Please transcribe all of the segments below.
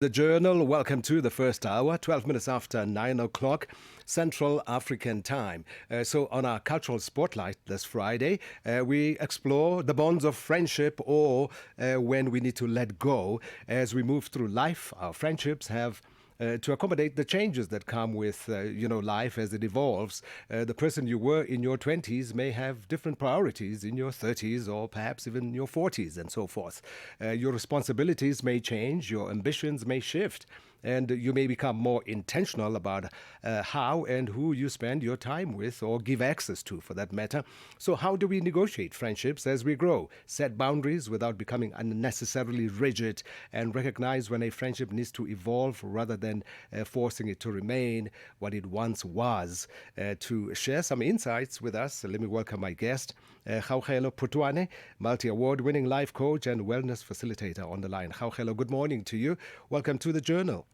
The Journal, welcome to the first hour, 12 minutes after 9 o'clock Central African time. So, on our cultural spotlight this Friday, we explore the bonds of friendship or when we need to let go. As we move through life, our friendships have to accommodate the changes that come with life as it evolves. The person you were in your 20s may have different priorities in your 30s or perhaps even your 40s and so forth. Your responsibilities may change, your ambitions may shift, and you may become more intentional about how and who you spend your time with or give access to, for that matter. So, how do we negotiate friendships as we grow, set boundaries without becoming unnecessarily rigid, and recognize when a friendship needs to evolve rather than forcing it to remain what it once was? To share some insights with us, let me welcome my guest, Kgaogelo Photoane, multi-award winning life coach and wellness facilitator on the line. Kgaogelo, good morning to you. Welcome to the Journal.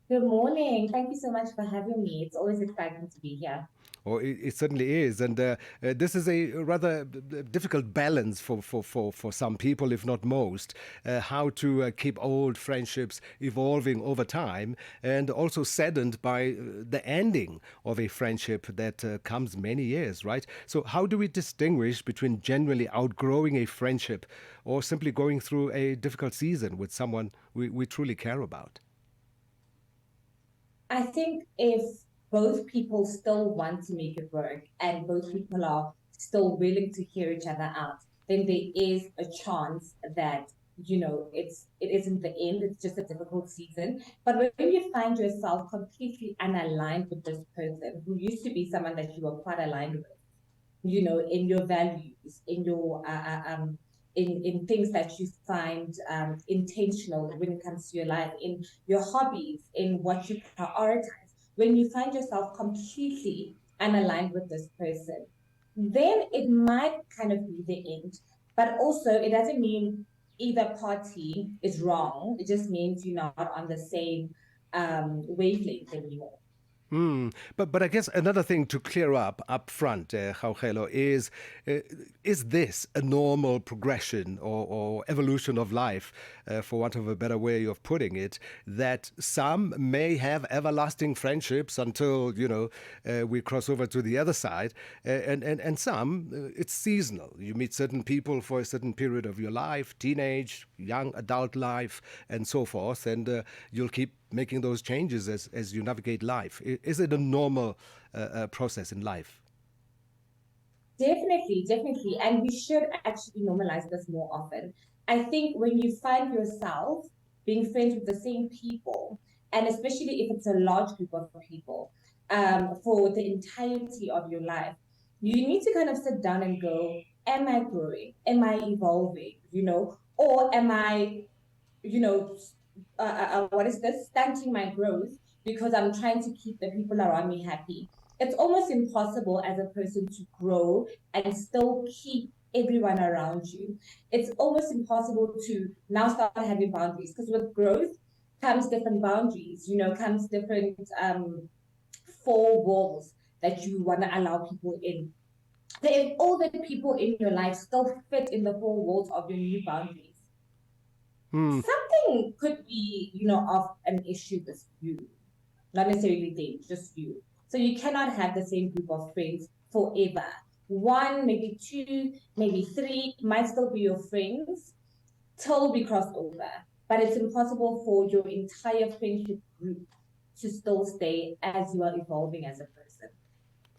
Good morning. Thank you so much for having me. It's always exciting to be here. Oh, it certainly is. And this is a rather difficult balance for some people, if not most, how to keep old friendships evolving over time and also saddened by the ending of a friendship that comes many years, right? So, how do we distinguish between genuinely outgrowing a friendship or simply going through a difficult season with someone we truly care about? I think if both people still want to make it work and both people are still willing to hear each other out, then there is a chance that it isn't the end, it's just a difficult season. But when you find yourself completely unaligned with this person who used to be someone that you were quite aligned with, in your values, in your in things that you find intentional when it comes to your life, in your hobbies, in what you prioritize. When you find yourself completely unaligned with this person, then it might kind of be the end. But also, it doesn't mean either party is wrong. It just means you're not on the same wavelength anymore. But I guess another thing to clear up front, Kgaogelo, is this a normal progression or evolution of life, for want of a better way of putting it, that some may have everlasting friendships until we cross over to the other side, and some it's seasonal. You meet certain people for a certain period of your life, teenage, young adult life, and so forth, and you'll keep making those changes as you navigate life. Is it a normal process in life? Definitely, definitely. And we should actually normalize this more often. I think when you find yourself being friends with the same people, and especially if it's a large group of people, for the entirety of your life, you need to kind of sit down and go, am I growing? Am I evolving? Or am I, you know, what is this, stunting my growth because I'm trying to keep the people around me happy. It's almost impossible as a person to grow and still keep everyone around you. It's almost impossible to now start having boundaries because with growth comes different boundaries, comes different four walls that you want to allow people in. So if all the people in your life still fit in the four walls of your new boundaries, Hmm. something could be, of an issue with you, not necessarily them, just you. So you cannot have the same group of friends forever. One, maybe two, maybe three might still be your friends till we cross over. But it's impossible for your entire friendship group to still stay as you are evolving as a person.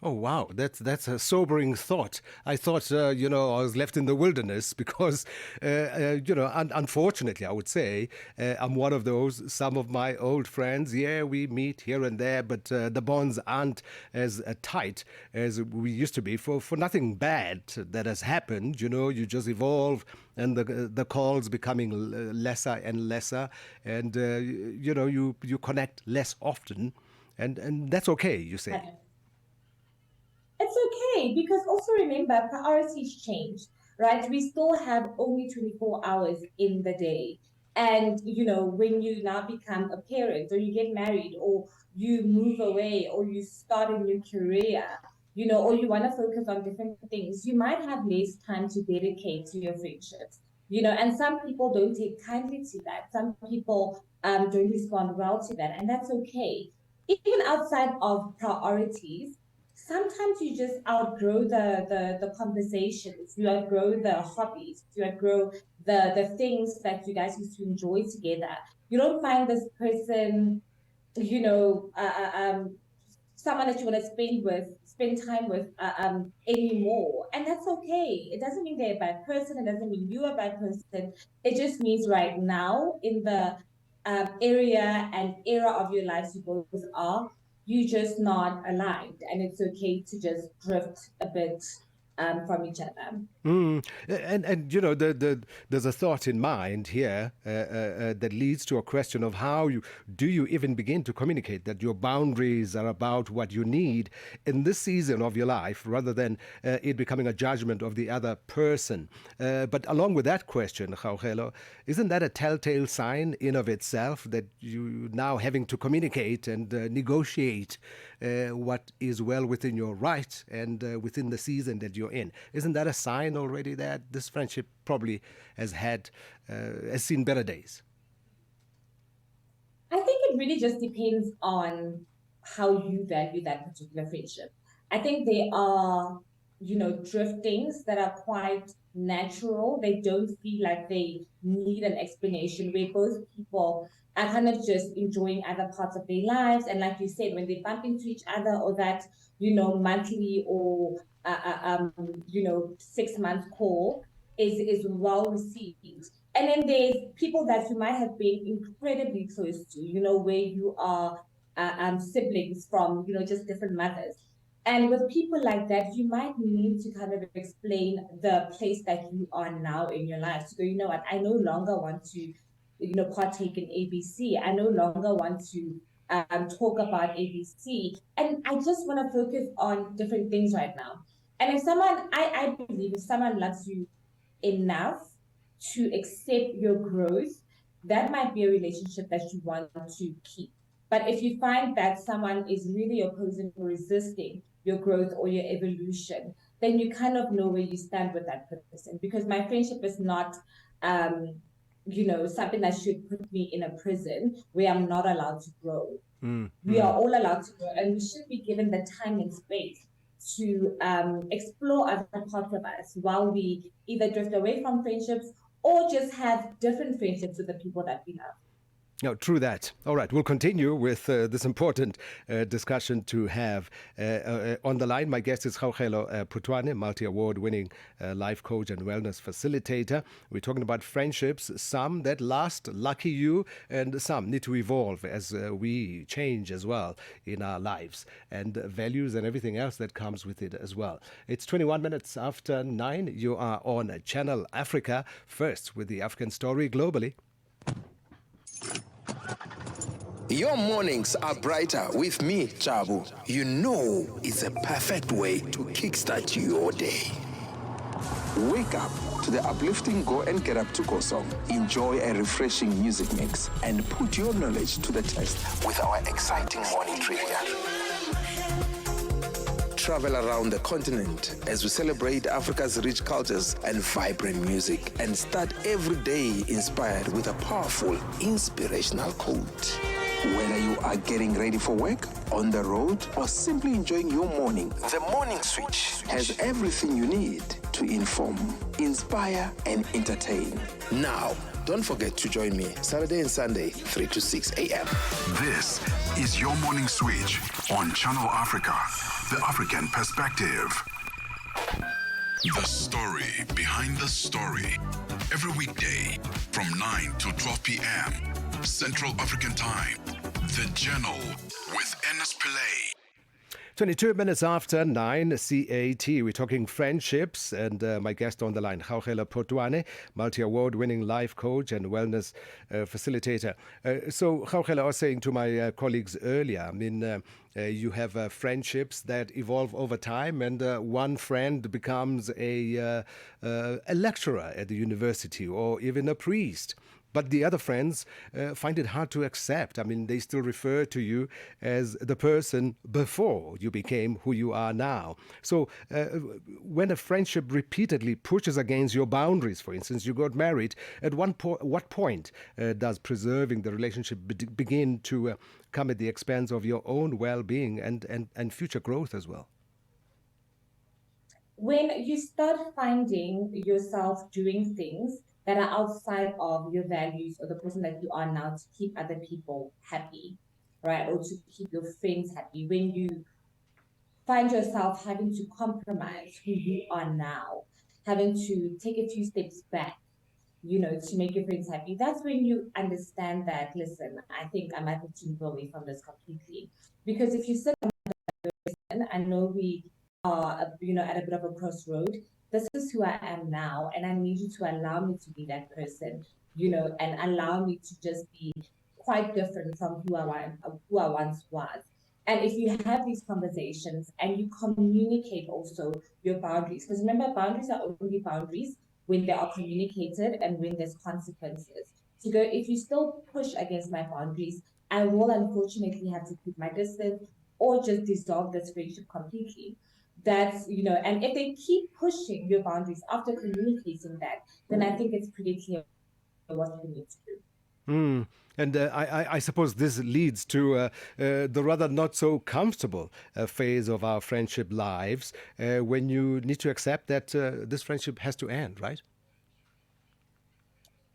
Oh wow, that's a sobering thought. I thought I was left in the wilderness because unfortunately I would say I'm one of those. Some of my old friends, yeah, we meet here and there, but the bonds aren't as tight as we used to be. For nothing bad that has happened, you just evolve, and the calls becoming lesser and lesser, and you connect less often, and that's okay. You say. It's okay because also remember priorities change, right? We still have only 24 hours in the day. And when you now become a parent or you get married or you move away or you start a new career, or you want to focus on different things, you might have less time to dedicate to your friendships. and some people don't take kindly to that. Some people don't respond well to that, and that's okay. Even outside of priorities, sometimes you just outgrow the conversations, you outgrow the hobbies, you outgrow the things that you guys used to enjoy together. You don't find this person, you know, someone that you want to spend time with anymore. And that's okay. It doesn't mean they're a bad person. It doesn't mean you're a bad person. It just means right now in the area and era of your lives you both are, you just not aligned. And it's okay to just drift a bit from each other. And there's a thought in mind here that leads to a question of how do you even begin to communicate that your boundaries are about what you need in this season of your life, rather than it becoming a judgment of the other person. But along with that question, Kgaogelo, isn't that a telltale sign in of itself that you now having to communicate and negotiate what is well within your right and within the season that you're in? Isn't that a sign already that this friendship probably has seen better days? I think it really just depends on how you value that particular friendship. I think there are, driftings that are quite natural. They don't feel like they need an explanation, where both people are kind of just enjoying other parts of their lives. And like you said, when they bump into each other, or that, monthly or, 6 month call is well received. And then there's people that you might have been incredibly close to, where you are siblings from, just different mothers. And with people like that, you might need to kind of explain the place that you are now in your life. So, you know what, I no longer want to, partake in ABC. I no longer want to talk about ABC. And I just want to focus on different things right now. And if someone, I believe if someone loves you enough to accept your growth, that might be a relationship that you want to keep. But if you find that someone is really opposing or resisting your growth or your evolution, then you kind of know where you stand with that person. Because my friendship is not, something that should put me in a prison where I'm not allowed to grow. We are all allowed to grow, and we should be given the time and space to explore other parts of us while we either drift away from friendships or just have different friendships with the people that we love. No, true that. All right, we'll continue with this important discussion to have. On the line, my guest is Kgaogelo Photoane, multi-award winning life coach and wellness facilitator. We're talking about friendships, some that last, lucky you, and some need to evolve as we change as well in our lives, and values and everything else that comes with it as well. It's 21 minutes after 9. You are on Channel Africa, first with the African story globally. Your mornings are brighter with me, Chabu. You know it's a perfect way to kickstart your day. Wake up to the uplifting Go and Get Up to Go song. Enjoy a refreshing music mix and put your knowledge to the test with our exciting morning trivia. Travel around the continent as we celebrate Africa's rich cultures and vibrant music, and start every day inspired with a powerful, inspirational quote. Whether you are getting ready for work, on the road, or simply enjoying your morning, the Morning Switch has everything you need to inform, inspire, and entertain. Now, don't forget to join me Saturday and Sunday, 3 to 6 a.m. This is your Morning Switch on Channel Africa, the African perspective. The story behind the story. Every weekday from 9 to 12 p.m. Central African Time. The Journal with Ernest Pillay. 22 minutes after 9 CAT. We're talking friendships, and my guest on the line, Kgaogelo Photoane, multi-award winning life coach and wellness facilitator. So, Kgaogelo, I was saying to my colleagues earlier, I mean, you have friendships that evolve over time, and one friend becomes a lecturer at the university, or even a priest. but the other friends find it hard to accept. I mean, they still refer to you as the person before you became who you are now. So when a friendship repeatedly pushes against your boundaries, for instance, you got married, at what point does preserving the relationship begin to come at the expense of your own well-being and future growth as well? When you start finding yourself doing things that are outside of your values or the person that you are now to keep other people happy, right? Or to keep your friends happy, when you find yourself having to compromise who you are now, having to take a few steps back, to make your friends happy, that's when you understand that, listen, I think I might have to move away from this completely. Because if you sit and I know we are, at a bit of a crossroad. This is who I am now, and I need you to allow me to be that person, and allow me to just be quite different from who I once was. And if you have these conversations and you communicate also your boundaries, because remember, boundaries are only boundaries when they are communicated and when there's consequences. To go, if you still push against my boundaries, I will unfortunately have to keep my distance or just dissolve this friendship completely. That's, and if they keep pushing your boundaries after communicating that, then I think it's pretty clear what you need to do. Mm. And I suppose this leads to the rather not so comfortable phase of our friendship lives when you need to accept that this friendship has to end, right?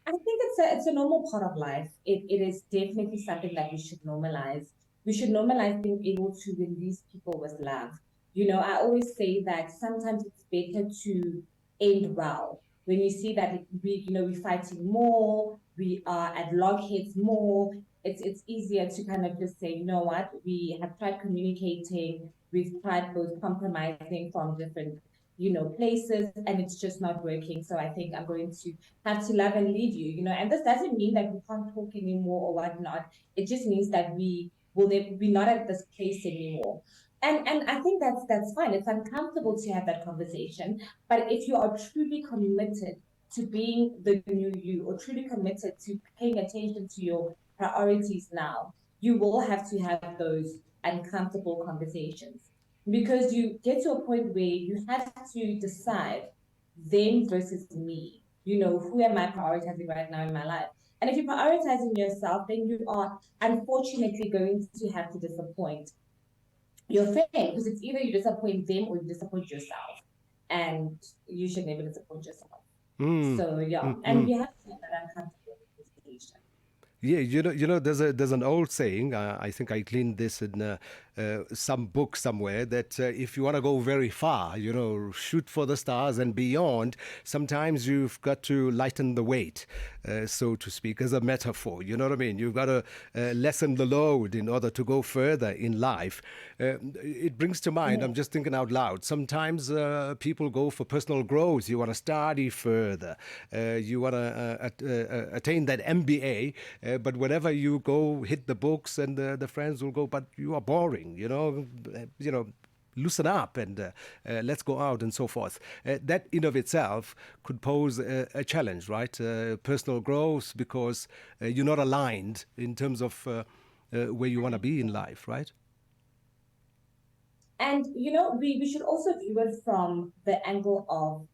I think it's a normal part of life. It is definitely something that we should normalize. We should normalize being able to release people with love. I always say that sometimes it's better to end well. When you see that we're fighting more, we are at logheads more, it's easier to kind of just say, you know what, we have tried communicating, we've tried both compromising from different, places, and it's just not working. So I think I'm going to have to love and leave you, and this doesn't mean that we can't talk anymore or whatnot. It just means that we will be not at this place anymore. And I think that's fine. It's uncomfortable to have that conversation. But if you are truly committed to being the new you or truly committed to paying attention to your priorities now, you will have to have those uncomfortable conversations because you get to a point where you have to decide them versus me. Who am I prioritizing right now in my life? And if you're prioritizing yourself, then you are unfortunately going to have to disappoint your friend because it's either you disappoint them or you disappoint yourself. And you should never disappoint yourself. Mm. So yeah, and Mm-mm. we have to have that uncomfortable conversation. Yeah, there's an old saying. I think I gleaned this in some book somewhere that if you want to go very far, shoot for the stars and beyond. Sometimes you've got to lighten the weight, so to speak, as a metaphor. You know what I mean? You've got to lessen the load in order to go further in life. It brings to mind. I'm just thinking out loud. Sometimes people go for personal growth. You want to study further. You want to attain that MBA. But whenever you go hit the books and the friends will go, but you are boring, loosen up and let's go out and so forth. That in of itself could pose a challenge, right? Personal growth because you're not aligned in terms of where you want to be in life, right? And we should also view it from the angle of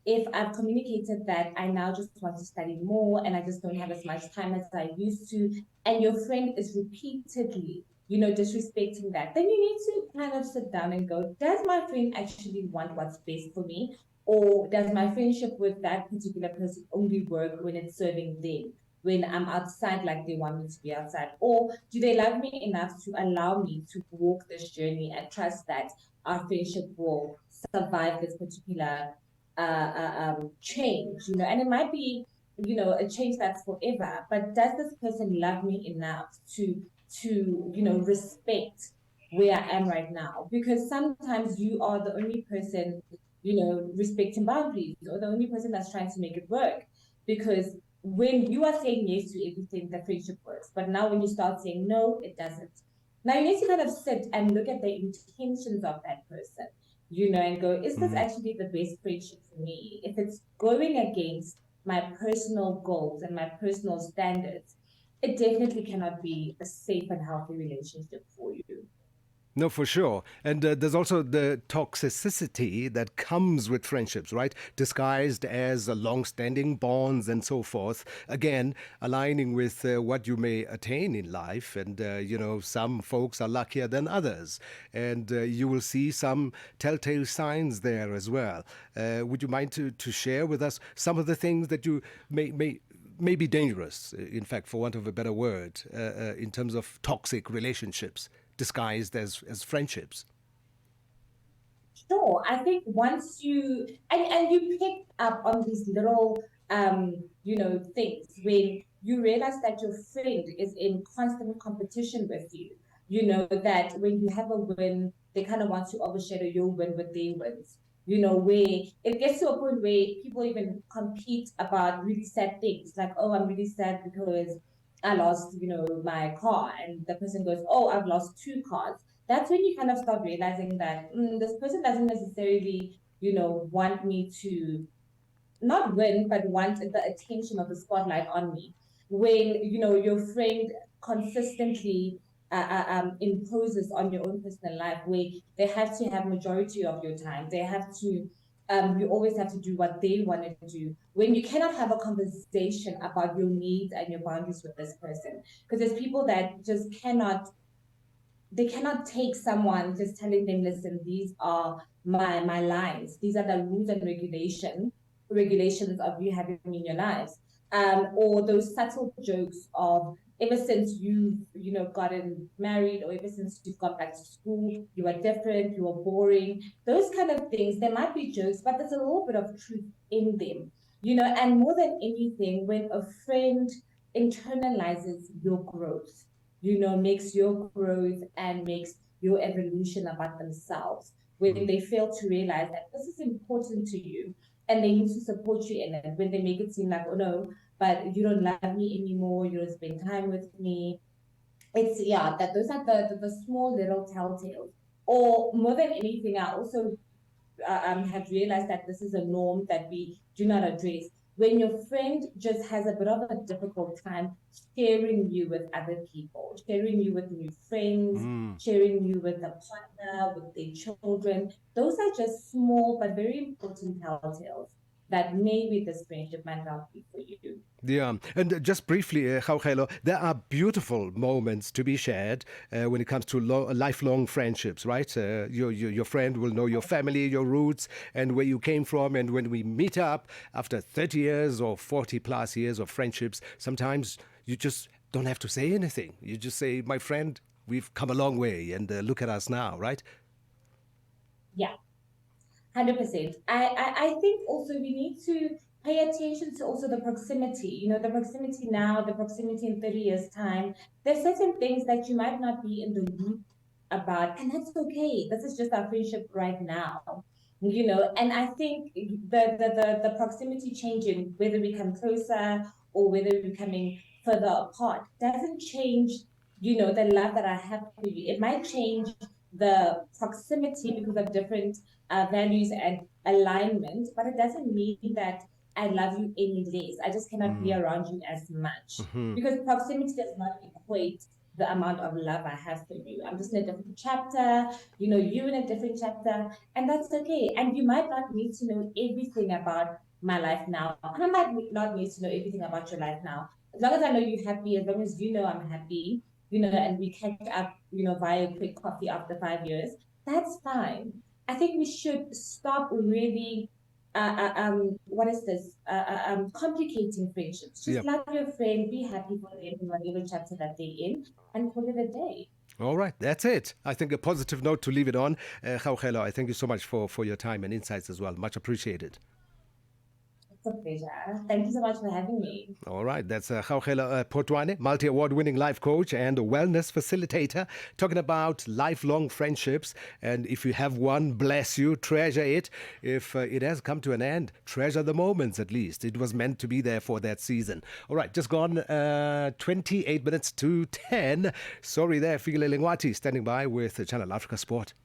if I've communicated that I now just want to study more and I just don't have as much time as I used to, and your friend is repeatedly, disrespecting that, then you need to kind of sit down and go, does my friend actually want what's best for me? Or does my friendship with that particular person only work when it's serving them? When I'm outside like they want me to be outside? Or do they love me enough to allow me to walk this journey and trust that our friendship will survive this particular change? And it might be, a change that's forever, but does this person love me enough to respect where I am right now? Because sometimes you are the only person, respecting boundaries or the only person that's trying to make it work. Because when you are saying yes to everything, the friendship works. But now when you start saying no, it doesn't. Now you need to kind of sit and look at the intentions of that person, and go, is this actually the best friendship for me? If it's going against my personal goals and my personal standards, it definitely cannot be a safe and healthy relationship for you. No, for sure. And there's also the toxicity that comes with friendships, right? Disguised as long-standing bonds and so forth. Again, aligning with what you may attain in life. And, some folks are luckier than others. And you will see some telltale signs there as well. Would you mind to share with us some of the things that you may be dangerous, in fact, for want of a better word, in terms of toxic relationships disguised as friendships? Sure. I think once you and you pick up on these little things when you realize that your friend is in constant competition with you, that when you have a win, they kind of want to overshadow your win with their wins. Where it gets to a point where people even compete about really sad things, like, oh, I'm really sad because I lost, my car, and the person goes, oh, I've lost two cars. That's when you kind of start realizing that this person doesn't necessarily, want me to not win, but want the attention of the spotlight on me. When, your friend consistently imposes on your own personal life, where they have to have majority of your time, they have to, you always have to do what they want to do. When you cannot have a conversation about your needs and your boundaries with this person, because there's people that just cannot take someone just telling them, listen, these are my lines, these are the rules and regulations of you having me in your lives. Or those subtle jokes of ever since you've gotten married, or ever since you've gone back to school, you are different, you are boring. Those kind of things, there might be jokes, but there's a little bit of truth in them. And more than anything, when a friend internalizes your growth, makes your growth and makes your evolution about themselves, when they fail to realize that this is important to you and they need to support you in it, when they make it seem like, oh no, but you don't love me anymore, you don't spend time with me. It's, yeah, that those are the small little telltales. Or more than anything, I also have realized that this is a norm that we do not address. When your friend just has a bit of a difficult time sharing you with other people, sharing you with new friends, sharing you with a partner, with their children, those are just small but very important telltales that maybe this friendship might not be for you. Yeah, and just briefly, Kgaogelo, there are beautiful moments to be shared when it comes to lifelong friendships, right? Your friend will know your family, your roots, and where you came from. And when we meet up after 30 years or 40 plus years of friendships, sometimes you just don't have to say anything. You just say, my friend, we've come a long way, and look at us now, right? Yeah. 100%. I think also we need to pay attention to also the proximity, the proximity now, the proximity in 30 years' time. There's certain things that you might not be in the loop about, and that's okay. This is just our friendship right now. And I think the proximity changing, whether we come closer or whether we're becoming further apart, doesn't change, the love that I have for you. It might change the proximity because of different values and alignment, but it doesn't mean that I love you any less. I just cannot be around you as much, because proximity does not equate the amount of love I have for you. I'm just in a different chapter, you in a different chapter, and that's okay. And you might not need to know everything about my life now. And I might not need to know everything about your life now. As long as I know you're happy, as long as you know I'm happy, and we catch up, via quick coffee after 5 years, that's fine. I think we should stop really, what is this? Complicating friendships. Just Yep. love your friend, be happy for them in whatever chapter that they're in, and call it a day. All right, that's it. I think a positive note to leave it on. Kgaogelo, I thank you so much for your time and insights as well. Much appreciated. It's a pleasure. Thank you so much for having me. All right, that's Kgaogelo Photoane, multi-award winning life coach and a wellness facilitator, talking about lifelong friendships. And if you have one, bless you, treasure it. If it has come to an end, treasure the moments at least. It was meant to be there for that season. All right, just gone 28 minutes to 10. Sorry there, Figile Lengwati standing by with Channel Africa Sport.